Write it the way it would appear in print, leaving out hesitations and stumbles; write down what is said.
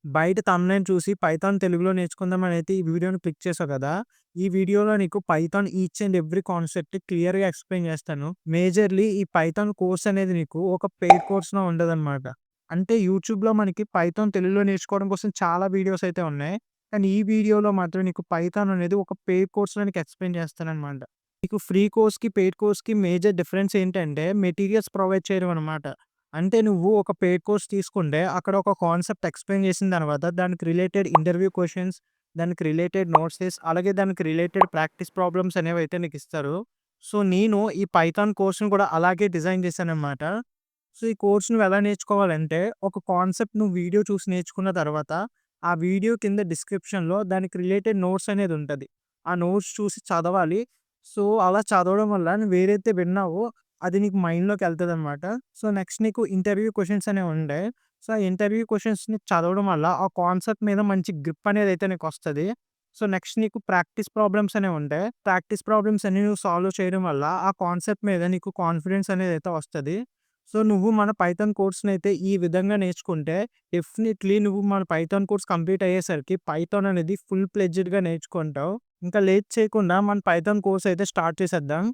బయట థంబ్‌నెయిల్ చూసి పైథాన్ తెలుగులో నేర్చుకుందామనైతే ఈ వీడియోని క్లిక్ చేసావు కదా! ఈ వీడియోలో నీకు Python each and every concept క్లియర్‌గా ఎక్స్‌ప్లెయిన్ చేస్తాను. మేజర్‌లీ ఈ పైథాన్ కోర్స్ అనేది నీకు ఒక పెయిడ్ కోర్స్‌లా ఉండదనమాట. అంటే యూట్యూబ్‌లో మనకి పైథాన్ తెలుగులో నేర్చుకోవడం కోసం చాలా వీడియోస్ అయితే ఉన్నాయి. కానీ ఈ వీడియోలో మాత్రం నీకు పైథాన్ అనేది ఒక పెయిడ్ కోర్స్‌లో నీకు ఎక్స్‌ప్లెయిన్ చేస్తాననమాట. నీకు ఫ్రీ కోర్స్‌కి, పెయిడ్ కోర్స్‌కి మేజర్ డిఫరెన్స్ ఏంటంటే మెటీరియల్స్ ప్రొవైడ్ చేయడం అనమాట. అంటే నువ్వు ఒక పెయిడ్ కోర్స్ తీసుకుంటే అక్కడ ఒక కాన్సెప్ట్ ఎక్స్‌ప్లెయిన్ చేసిన తర్వాత దానికి రిలేటెడ్ ఇంటర్వ్యూ క్వెషన్స్, దానికి రిలేటెడ్ నోట్సెస్, అలాగే దానికి రిలేటెడ్ ప్రాక్టీస్ ప్రాబ్లమ్స్ అనేవైతే నీకిస్తారు. సో, నేను ఈ పైథాన్ కోర్స్‌ని కూడా అలాగే డిజైన్ చేశాననమాట. సో, ఈ కోర్స్ నువ్వెలా నేర్చుకోవాలంటే ఒక కాన్సెప్ట్ నువ్వు వీడియో చూసి నేర్చుకున్న తర్వాత ఆ వీడియో కింద డిస్క్రిప్షన్‌లో దానికి రిలేటెడ్ నోట్స్ అనేది ఉంటది. ఆ నోట్స్ చూసి చదవాలి. సో, అలా చదవడం వల్ల నువ్వేదైతే విన్నావో అది నీకు మైండ్‌లోకెళ్తదనమాట. సో, నెక్స్ట్ నీకు ఇంటర్వ్యూ క్వెషన్స్ అనేవుంటాయి. సో, ఆ ఇంటర్వ్యూ క్వెషన్స్‌ని చదవడం వల్ల ఆ కాన్సెప్ట్ మీద మంచి గ్రిప్ అనేదైతే నీకొస్తది. సో, నెక్స్ట్ నీకు ప్రాక్టీస్ ప్రాబ్లమ్స్ అనేవుంటాయి. ప్రాక్టీస్ ప్రాబ్లమ్స్ అన్నీ నువ్వు సాల్వ్ చేయడం వల్ల ఆ కాన్సెప్ట్ మీద నీకు కాన్ఫిడెన్స్ అనేదైతే వస్తది. సో, నువ్వు మన పైథాన్ కోర్స్‌నైతే ఈ విధంగా నేర్చుకుంటే డెఫినైట్‌లీ నువ్వు మన పైథాన్ కోర్స్ కంప్లీట్ అయ్యేసరికి పైథాన్ అనేది ఫుల్ ఫ్లెడ్జ్డ్‌గా నేర్చుకుంటావు. ఇంకా లేట్ చేయకుండా మన పైథాన్ కోర్స్ అయితే స్టార్ట్ చేసేద్దాం.